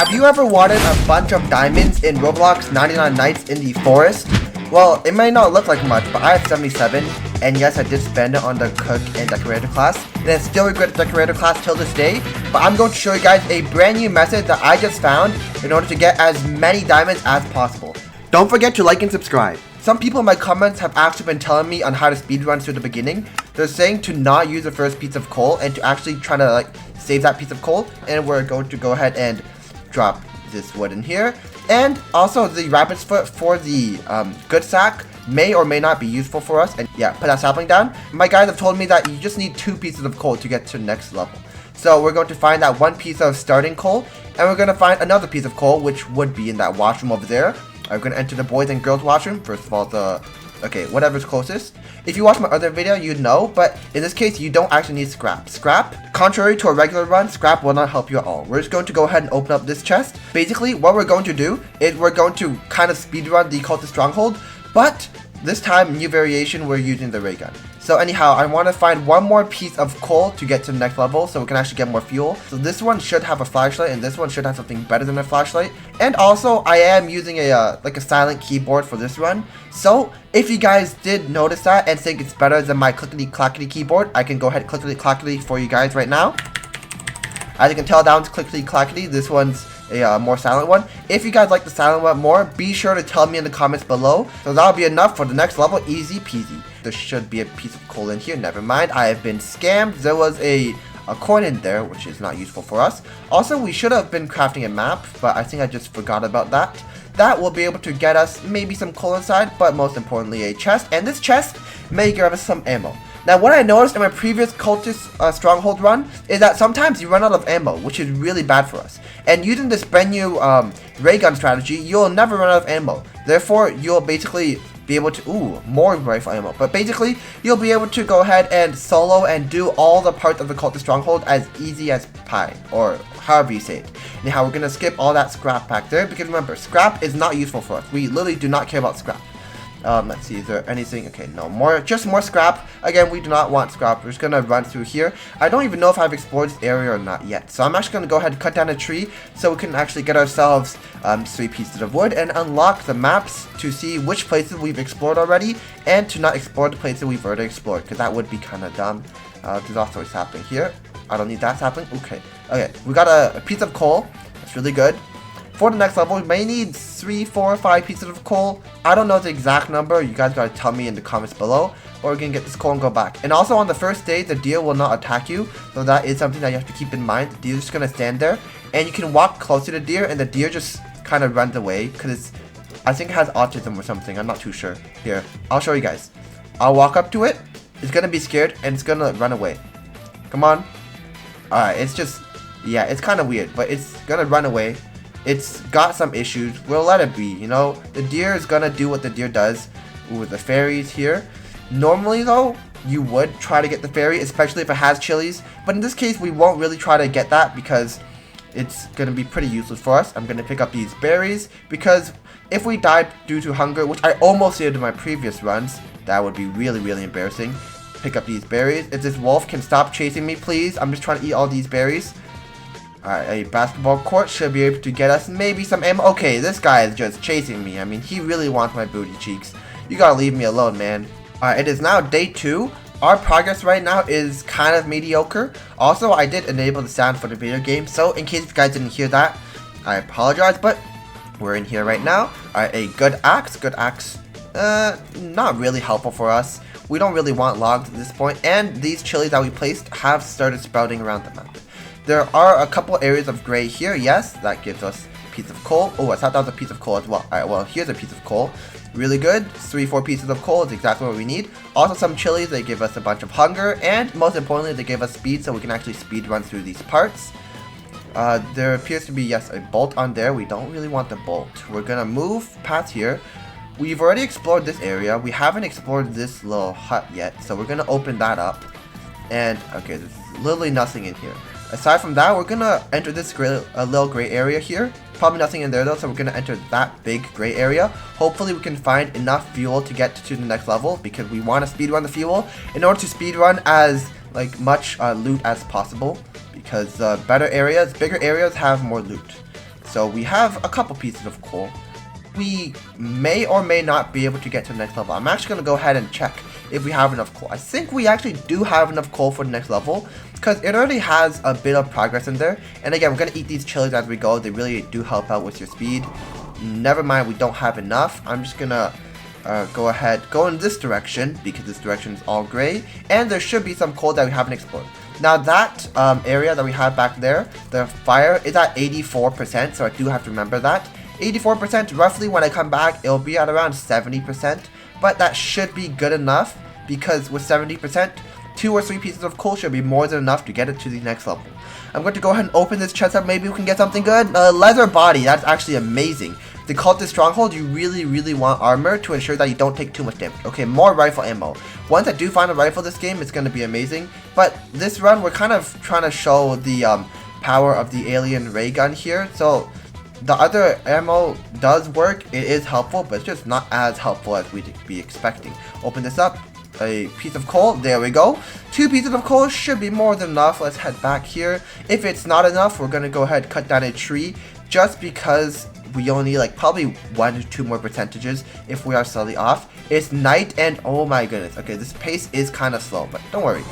Have you ever wanted a bunch of diamonds in Roblox 99 Nights in the Forest? Well, it may not look like much, but I have 77, and yes, I did spend it on the cook and decorator class, and I still regret the decorator class till this day, but I'm going to show you guys a brand new method that I just found in order to get as many diamonds as possible. Don't forget to like and subscribe. Some people in my comments have actually been telling me on how to speedrun through the beginning. They're saying to not use the first piece of coal and to actually try to save that piece of coal, and we're going to go ahead and drop this wood in here. And also the rabbit's foot for the good sack may or may not be useful for us. And yeah, put that sapling down. My guys have told me that you just need 2 pieces of coal to get to the next level. So we're going to find that 1 piece of starting coal, and we're going to find another piece of coal, which would be in that washroom over there. We're going to enter the boys and girls washroom. First of all, okay, whatever's closest. If you watch my other video, you'd know, but in this case, you don't actually need scrap. Scrap, contrary to a regular run, scrap will not help you at all. We're just going to go ahead and open up this chest. Basically, what we're going to do is we're going to kind of speedrun the cultist stronghold, but this time, new variation, we're using the ray gun. So anyhow, I want to find 1 more piece of coal to get to the next level so we can actually get more fuel. So this one should have a flashlight, and this one should have something better than a flashlight. And also, I am using a silent keyboard for this run. So if you guys did notice that and think it's better than my clickety-clackety keyboard, I can go ahead and clickety-clackety for you guys right now. As you can tell, that one's clickety-clackety. This one's a more silent one. If you guys like the silent one more, be sure to tell me in the comments below. So that'll be enough for the next level, easy peasy. There should be a piece of coal in here, never mind. I have been scammed. There was a coin in there, which is not useful for us. Also, we should have been crafting a map, but I think I just forgot about that. That will be able to get us maybe some coal inside, but most importantly a chest, and this chest may give us some ammo. Now, what I noticed in my previous cultist stronghold run is that sometimes you run out of ammo, which is really bad for us. And using this brand new ray gun strategy, you'll never run out of ammo. Therefore, you'll basically be able to, more rifle ammo, but basically, you'll be able to go ahead and solo and do all the parts of the cultist stronghold as easy as pie, or however you say it. Anyhow, we're going to skip all that scrap back there, because remember, scrap is not useful for us. We literally do not care about scrap. Let's see, is there anything? Okay, no, just more scrap. Again, we do not want scrap. We're just gonna run through here. I don't even know if I've explored this area or not yet, so I'm actually gonna go ahead and cut down a tree so we can actually get ourselves 3 pieces of wood and unlock the maps to see which places we've explored already and to not explore the places we've already explored, because that would be kind of dumb. There's also a sapling here. I don't need that sapling. Okay, we got a piece of coal. That's really good. For the next level, we may need 3, 4, 5 pieces of coal. I don't know the exact number. You guys gotta tell me in the comments below, or we can get this coal and go back. And also on the first day, the deer will not attack you, so that is something that you have to keep in mind. The deer is just gonna stand there, and you can walk close to the deer, and the deer just kind of runs away because I think it has autism or something. I'm not too sure. Here, I'll show you guys. I'll walk up to it. It's gonna be scared, and it's gonna run away. Come on. Alright, it's just, yeah, it's kind of weird, but it's gonna run away. It's got some issues. We'll let it be, you know. The deer is gonna do what the deer does. Ooh, the fairies here. Normally though, you would try to get the fairy, especially if it has chilies. But in this case, we won't really try to get that because it's gonna be pretty useless for us. I'm gonna pick up these berries because if we die due to hunger, which I almost did in my previous runs, that would be really, really embarrassing. Pick up these berries. If this wolf can stop chasing me, please. I'm just trying to eat all these berries. Alright, a basketball court should be able to get us maybe some ammo. Okay, this guy is just chasing me. I mean, he really wants my booty cheeks. You gotta leave me alone, man. Alright, it is now day 2. Our progress right now is kind of mediocre. Also, I did enable the sound for the video game, so in case you guys didn't hear that, I apologize, but we're in here right now. Alright, a good axe. Good axe, not really helpful for us. We don't really want logs at this point, and these chilies that we placed have started sprouting around the map. There are a couple areas of gray here. Yes, that gives us a piece of coal. Oh, I thought that was a piece of coal as well. Alright, well, here's a piece of coal. Really good. 3, 4 pieces of coal is exactly what we need. Also, some chilies. They give us a bunch of hunger. And most importantly, they give us speed, so we can actually speed run through these parts. There appears to be, yes, a bolt on there. We don't really want the bolt. We're going to move past here. We've already explored this area. We haven't explored this little hut yet, so we're going to open that up. And, okay, there's literally nothing in here. Aside from that, we're gonna enter this little gray area here. Probably nothing in there though, so we're gonna enter that big gray area. Hopefully we can find enough fuel to get to the next level because we want to speedrun the fuel in order to speedrun as much loot as possible because better areas, bigger areas have more loot. So we have a couple pieces of coal. We may or may not be able to get to the next level. I'm actually going to go ahead and check if we have enough coal. I think we actually do have enough coal for the next level because it already has a bit of progress in there. And again, we're going to eat these chilies as we go. They really do help out with your speed. Never mind, we don't have enough. I'm just going to go ahead, go in this direction because this direction is all gray. And there should be some coal that we haven't explored. Now that area that we have back there, the fire is at 84%, so I do have to remember that. 84%, roughly when I come back, it'll be at around 70%, but that should be good enough because with 70%, 2 or 3 pieces of coal should be more than enough to get it to the next level. I'm going to go ahead and open this chest up, maybe we can get something good. Leather body, that's actually amazing. The Cultist Stronghold, you really want armor to ensure that you don't take too much damage. Okay, more rifle ammo. Once I do find a rifle this game, it's going to be amazing. But this run, we're kind of trying to show the power of the alien ray gun here. So the other ammo does work. It is helpful, but it's just not as helpful as we'd be expecting. Open this up. A piece of coal. There we go. 2 pieces of coal should be more than enough. Let's head back here. If it's not enough, we're going to go ahead and cut down a tree just because we only need like probably 1 or 2 more percentages if we are slightly off. It's night and oh my goodness. Okay, this pace is kind of slow, but don't worry.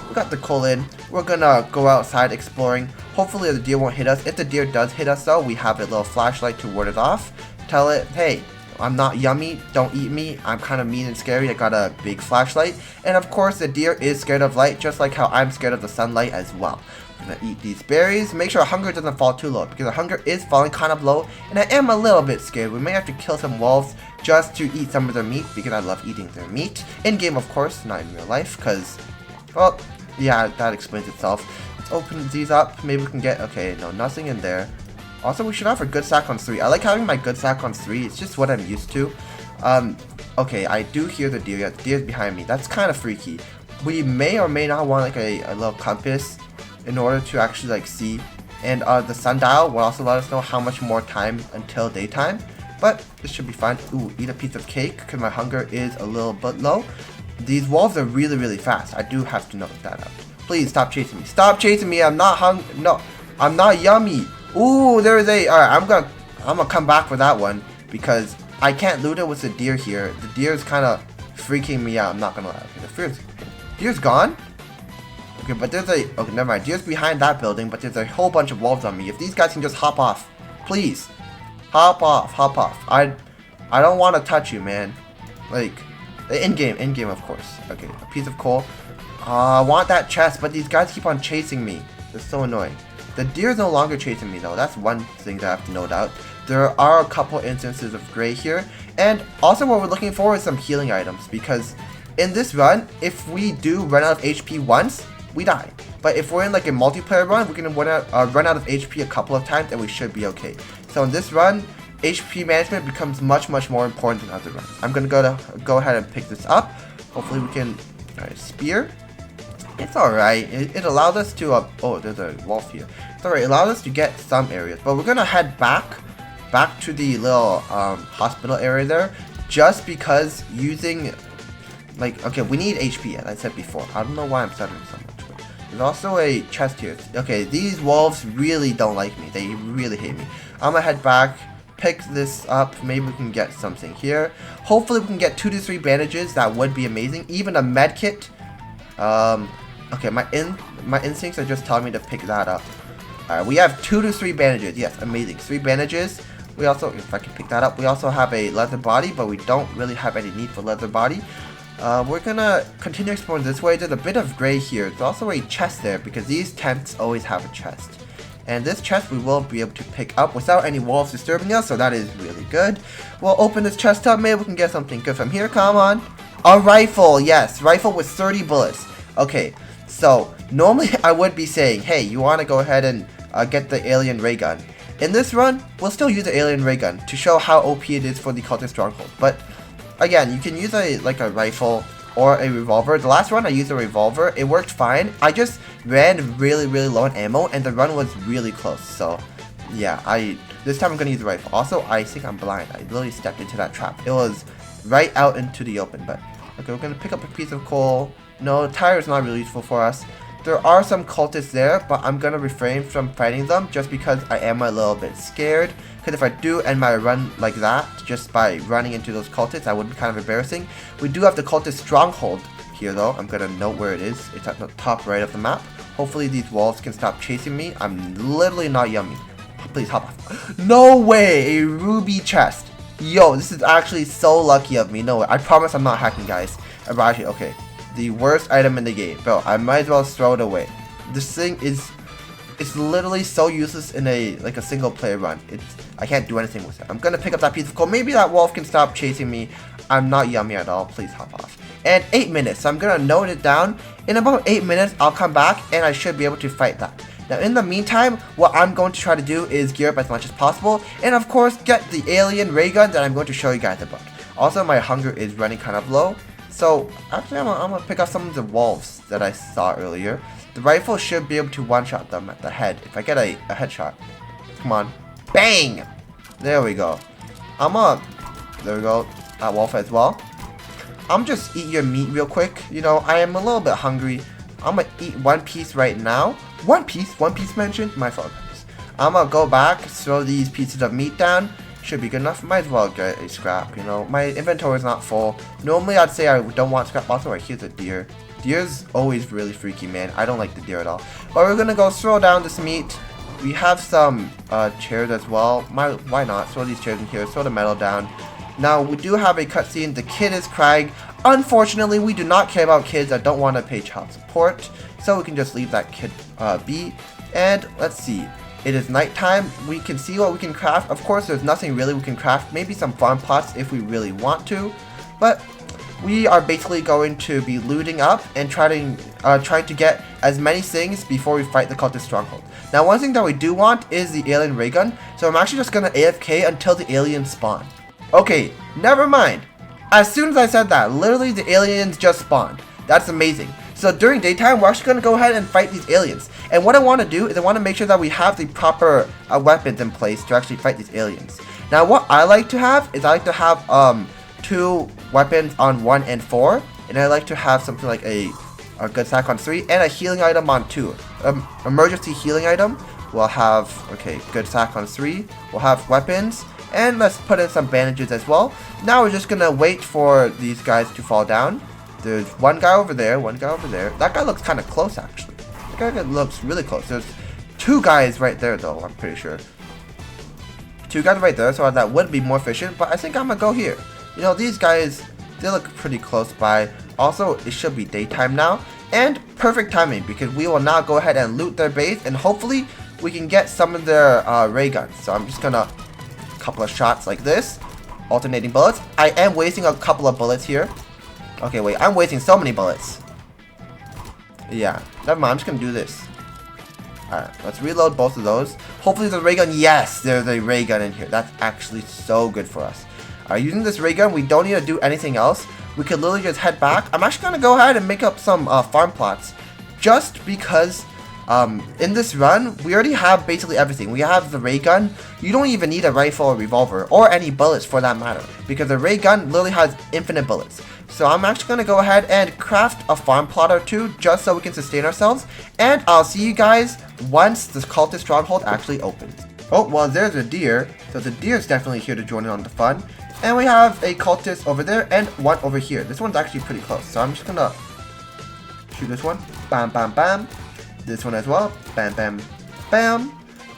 We got the coal in. We're gonna go outside exploring. Hopefully the deer won't hit us. If the deer does hit us though, we have a little flashlight to ward it off. Tell it, hey, I'm not yummy, don't eat me, I'm kind of mean and scary, I got a big flashlight. And of course the deer is scared of light, just like how I'm scared of the sunlight as well. I'm gonna eat these berries, make sure our hunger doesn't fall too low, because our hunger is falling kind of low, and I am a little bit scared. We may have to kill some wolves just to eat some of their meat, because I love eating their meat. In game, of course, not in real life, because, well, yeah, that explains itself. Let's open these up, maybe we can get, okay, no, nothing in there. Also, we should have a good sack on 3. I like having my good sack on 3, it's just what I'm used to. Okay, I do hear the deer, yeah, the deer's behind me, that's kind of freaky. We may or may not want like a little compass in order to actually like see, and the sundial will also let us know how much more time until daytime, but this should be fine. Ooh, eat a piece of cake because my hunger is a little bit low. These wolves are really fast. I do have to note that out. Please stop chasing me. Stop chasing me. I'm not hungry. No, I'm not yummy. Ooh, there is a. Alright, I'm gonna come back for that one because I can't loot it with the deer here. The deer is kind of freaking me out. I'm not gonna lie. Okay, the deer's gone. Okay, but there's a. Okay, never mind. Deer's behind that building, but there's a whole bunch of wolves on me. If these guys can just hop off, please, hop off, hop off. I don't want to touch you, man. Like, in game, of course. Okay, a piece of coal. I want that chest, but these guys keep on chasing me. They're so annoying. The deer is no longer chasing me though. That's one thing that I have to note out. There are a couple instances of gray here. And also what we're looking for is some healing items. Because in this run, if we do run out of HP once, we die. But if we're in like a multiplayer run, we're going to run out of HP a couple of times and we should be okay. So in this run, HP management becomes much more important than other runs. I'm going to go ahead and pick this up. Hopefully we can... Alright, spear. It's alright. It allowed us to... oh, there's a wolf here. It's alright. It allowed us to get some areas. But we're going to head back to the little hospital area there. Just because using... Like, okay, we need HP, as I said before. I don't know why I'm stuttering so much. But there's also a chest here. Okay, these wolves really don't like me. They really hate me. I'm going to head back. Pick this up. Maybe we can get something here. Hopefully we can get 2 to 3 bandages. That would be amazing. Even a med kit. Okay, my instincts are just telling me to pick that up. Alright, we have 2 to 3 bandages. Yes, amazing. 3 bandages. We also, if I can pick that up, we also have a leather body, but we don't really have any need for leather body. We're gonna continue exploring this way. There's a bit of gray here. There's also a chest there because these tents always have a chest. And this chest we will be able to pick up without any wolves disturbing us, so that is really good. We'll open this chest up. Maybe we can get something good from here. Come on. A rifle. Yes, rifle with 30 bullets. Okay, so normally I would be saying, hey, you want to go ahead and get the alien ray gun. In this run, we'll still use the alien ray gun to show how OP it is for the Cultist Stronghold. But again, you can use a rifle or a revolver. The last run I used a revolver. It worked fine. I just ran really low on ammo and the run was really close. So yeah, this time I'm going to use a rifle. Also, I think I'm blind. I literally stepped into that trap. It was right out into the open. But okay, we're going to pick up a piece of coal. No, the tire is not really useful for us. There are some cultists there, but I'm gonna refrain from fighting them just because I am a little bit scared. Because if I do end my run like that, just by running into those cultists, that would be kind of embarrassing. We do have the cultist stronghold here though. I'm gonna note where it is. It's at the top right of the map. Hopefully these wolves can stop chasing me. I'm literally not yummy. Please hop off. No way! A ruby chest. Yo, this is actually so lucky of me. No way. I promise I'm not hacking, guys. Actually, okay. The worst item in the game. Bro, I might as well throw it away. This thing is... It's literally so useless in a single player run. I can't do anything with it. I'm gonna pick up that piece of coal. Maybe that wolf can stop chasing me. I'm not yummy at all. Please hop off. And 8 minutes. So I'm gonna note it down. In about 8 minutes, I'll come back and I should be able to fight that. Now in the meantime, what I'm going to try to do is gear up as much as possible. And of course, get the alien ray gun that I'm going to show you guys about. Also, my hunger is running kind of low. So actually, I'm gonna pick up some of the wolves that I saw earlier. The rifle should be able to one-shot them at the head. If I get a headshot. Come on. Bang! There we go. There we go. That wolf as well. I'm just eat your meat real quick. You know, I am a little bit hungry. I'm gonna eat one piece right now. One piece mentioned? My fault. I'm gonna go back, throw these pieces of meat down. Should be good enough. Might as well get a scrap, you know. My inventory is not full. Normally I'd say I don't want scrap. Also, right here's a deer. Deer's always really freaky, man. I don't like the deer at all. But we're gonna go throw down this meat. We have some chairs as well. Why not? Throw these chairs in here. Throw the metal down. Now, we do have a cutscene. The kid is crying. Unfortunately, we do not care about kids that don't want to pay child support. So we can just leave that kid be. And let's see. It is nighttime. We can see what we can craft. Of course, there's nothing really we can craft. Maybe some farm plots if we really want to. But we are basically going to be looting up and trying to get as many things before we fight the cultist stronghold. Now, one thing that we do want is the alien ray gun. So I'm actually just going to AFK until the aliens spawn. Okay, never mind. As soon as I said that, literally the aliens just spawned. That's amazing. So during daytime, we're actually going to go ahead and fight these aliens. And what I want to do is I want to make sure that we have the proper weapons in place to actually fight these aliens. Now what I like to have is I like to have 2 weapons on 1 and 4. And I like to have something like a good sack on 3 and a healing item on 2. Emergency healing item. We'll have, okay, good sack on 3. We'll have weapons. And let's put in some bandages as well. Now we're just gonna wait for these guys to fall down. There's one guy over there, one guy over there. That guy looks kind of close actually. That guy looks really close. There's 2 guys right there though, I'm pretty sure. 2 guys right there, so that would be more efficient, but I think I'm gonna go here. You know, these guys, they look pretty close by. Also, it should be daytime now. And perfect timing, because we will now go ahead and loot their base, and hopefully we can get some of their ray guns. So I'm just gonna couple of shots like this, alternating bullets. I am wasting a couple of bullets here. Okay, wait, I'm wasting so many bullets. Yeah, never mind, I'm just gonna do this. Alright, let's reload both of those. Hopefully there's a ray gun. Yes, there's a ray gun in here. That's actually so good for us. Using this ray gun, we don't need to do anything else. We could literally just head back. I'm actually gonna go ahead and make up some farm plots, just because in this run, we already have basically everything. We have the ray gun. You don't even need a rifle or revolver, or any bullets for that matter, because the ray gun literally has infinite bullets. So I'm actually going to go ahead and craft a farm plot or 2, just so we can sustain ourselves. And I'll see you guys once this cultist stronghold actually opens. Oh, well, there's a deer. So the deer is definitely here to join in on the fun. And we have a cultist over there and one over here. This one's actually pretty close. So I'm just going to shoot this one. Bam, bam, bam. This one as well. Bam, bam, bam.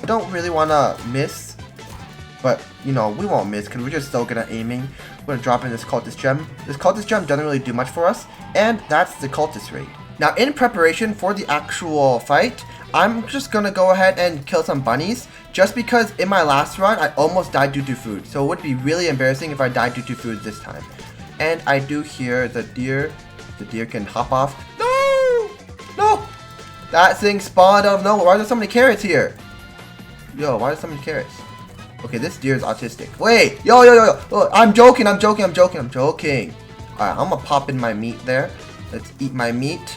I don't really want to miss, but, you know, we won't miss because we're just so good at aiming. We're going to drop in this cultist gem. This cultist gem doesn't really do much for us, and that's the cultist raid. Now, in preparation for the actual fight, I'm just going to go ahead and kill some bunnies, just because in my last run, I almost died due to food. So it would be really embarrassing if I died due to food this time. And I do hear the deer. The deer can hop off. No! No! That thing spawned out of nowhere. Why are there so many carrots here? Yo, why are there so many carrots? Okay, this deer is autistic. Wait! Yo, yo, yo, yo! Oh, I'm joking, I'm joking, I'm joking, I'm joking. Alright, I'm gonna pop in my meat there. Let's eat my meat.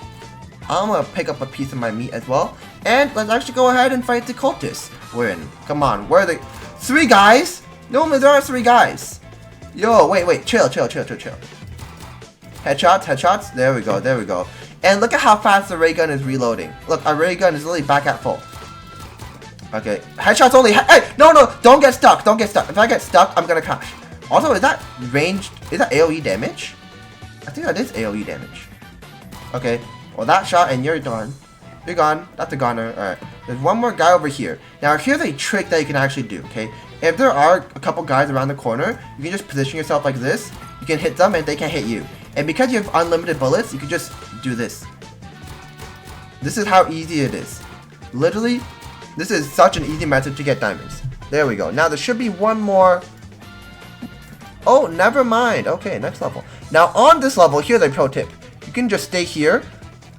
I'm gonna pick up a piece of my meat as well. And let's actually go ahead and fight the cultists. We're in. Come on, where are they? 3 guys? No, there are 3 guys. Yo, wait, wait, chill, chill, chill, chill, chill. Headshots, headshots. There we go, there we go. And look at how fast the ray gun is reloading. Look, our ray gun is literally back at full. Okay, headshots only. Hey, no, don't get stuck. Don't get stuck. If I get stuck, I'm gonna crash. Also, is that ranged? Is that AoE damage? I think that is AoE damage. Okay, well that shot and you're gone. You're gone. That's a goner. Alright. There's one more guy over here. Now here's a trick that you can actually do, okay? If there are a couple guys around the corner, you can just position yourself like this. You can hit them and they can't hit you. And because you have unlimited bullets, you can just do this. This is how easy it is. Literally, this is such an easy method to get diamonds. There we go. Now there should be one more. Oh, never mind. Okay, next level. Now on this level, here's a pro tip. You can just stay here.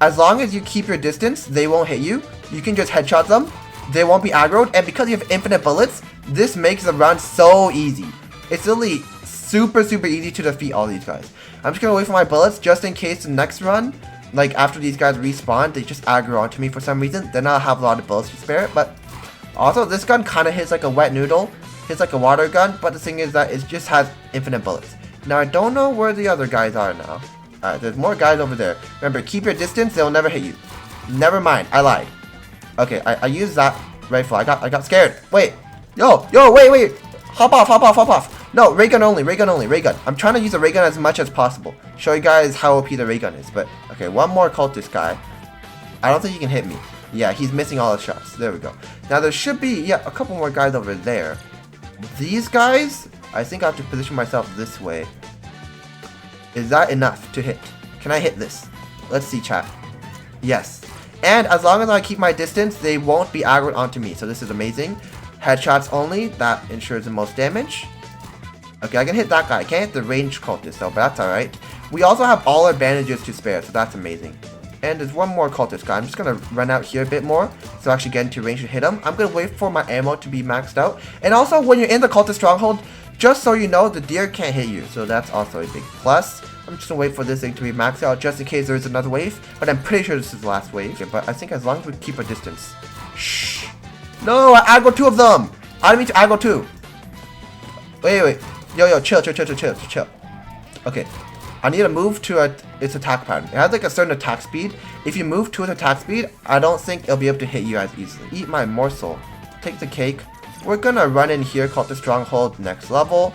As long as you keep your distance, they won't hit you. You can just headshot them. They won't be aggroed. And because you have infinite bullets, this makes the run so easy. It's really super easy to defeat all these guys. I'm just going to wait for my bullets just in case the next run, like after these guys respawn, they just aggro onto me for some reason. Then I'll have a lot of bullets to spare. But also, this gun kind of hits like a wet noodle. Hits like a water gun. But the thing is that it just has infinite bullets. Now, I don't know where the other guys are now. Alright, there's more guys over there. Remember, keep your distance, they'll never hit you. Never mind, I lied. Okay, I used that rifle. I got scared. Wait. Yo, wait. Hop off. No, ray gun only. I'm trying to use the ray gun as much as possible. Show you guys how OP the ray gun is. But, okay, one more cultist guy. I don't think he can hit me. Yeah, he's missing all his shots. There we go. Now, there should be, yeah, a couple more guys over there. These guys, I think I have to position myself this way. Is that enough to hit? Can I hit this? Let's see, chat. Yes. And as long as I keep my distance, they won't be aggroed onto me. So this is amazing. Headshots only. That ensures the most damage. Okay, I can hit that guy. I can't hit the ranged cultist though, but that's alright. We also have all our bandages to spare, so that's amazing. And there's one more cultist guy. I'm just going to run out here a bit more, so actually get into range to hit him. I'm going to wait for my ammo to be maxed out. And also, when you're in the cultist stronghold, just so you know, the deer can't hit you, so that's also a big plus. I'm just gonna wait for this thing to be maxed out just in case there's another wave, but I'm pretty sure this is the last wave. Okay, but I think as long as we keep our distance. Shh! No, I aggro 2 of them! I didn't mean to aggro 2. Wait. Yo, chill. Okay, I need to move to its attack pattern. It has like a certain attack speed. If you move to its attack speed, I don't think it'll be able to hit you as easily. Eat my morsel. Take the cake. We're gonna run in here called the stronghold next level.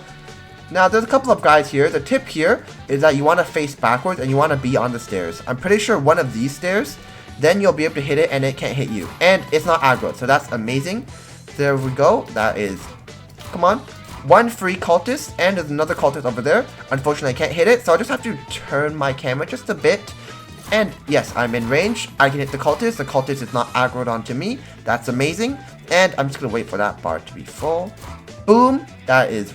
Now there's a couple of guys here. The tip here is that you want to face backwards and you want to be on the stairs. I'm pretty sure one of these stairs, then you'll be able to hit it and it can't hit you. And it's not aggro, so that's amazing. There we go. That is, come on. One free cultist and there's another cultist over there. Unfortunately I can't hit it, so I just have to turn my camera just a bit. And yes, I'm in range. I can hit the cultist. The cultist is not aggroed onto me. That's amazing. And I'm just going to wait for that bar to be full. Boom. That is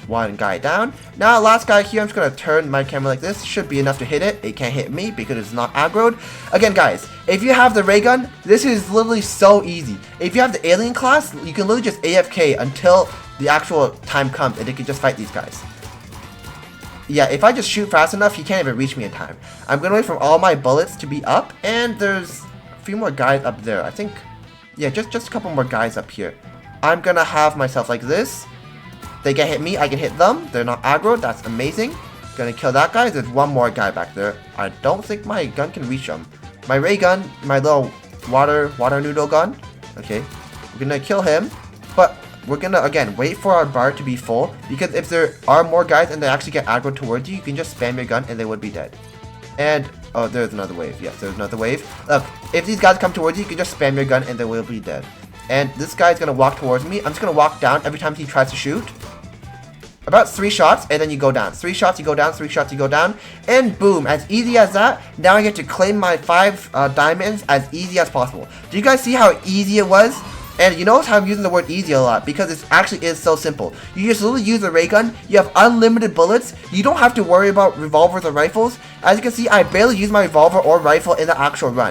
one guy down. Now, last guy here, I'm just going to turn my camera like this. Should be enough to hit it. It can't hit me because it's not aggroed. Again, guys, if you have the ray gun, this is literally so easy. If you have the alien class, you can literally just AFK until the actual time comes and you can just fight these guys. Yeah, if I just shoot fast enough, he can't even reach me in time. I'm going to wait for all my bullets to be up, and there's a few more guys up there. I think, yeah, just a couple more guys up here. I'm going to have myself like this. They can hit me, I can hit them. They're not aggroed, that's amazing. Gonna kill that guy. There's one more guy back there. I don't think my gun can reach him. My ray gun, my little water noodle gun. Okay, we're gonna kill him, but we're gonna, again, wait for our bar to be full, because if there are more guys and they actually get aggro towards you, you can just spam your gun and they would be dead. And, oh, there's another wave. Yes, there's another wave. Look, if these guys come towards you, you can just spam your gun and they will be dead. And this guy's gonna walk towards me. I'm just gonna walk down every time he tries to shoot. About 3 shots, and then you go down. 3 shots, you go down. 3 shots, you go down. And boom, as easy as that, now I get to claim my 5 diamonds as easy as possible. Do you guys see how easy it was? And you notice how I'm using the word easy a lot, because it actually is so simple. You just literally use a ray gun, you have unlimited bullets, you don't have to worry about revolvers or rifles. As you can see, I barely use my revolver or rifle in the actual run.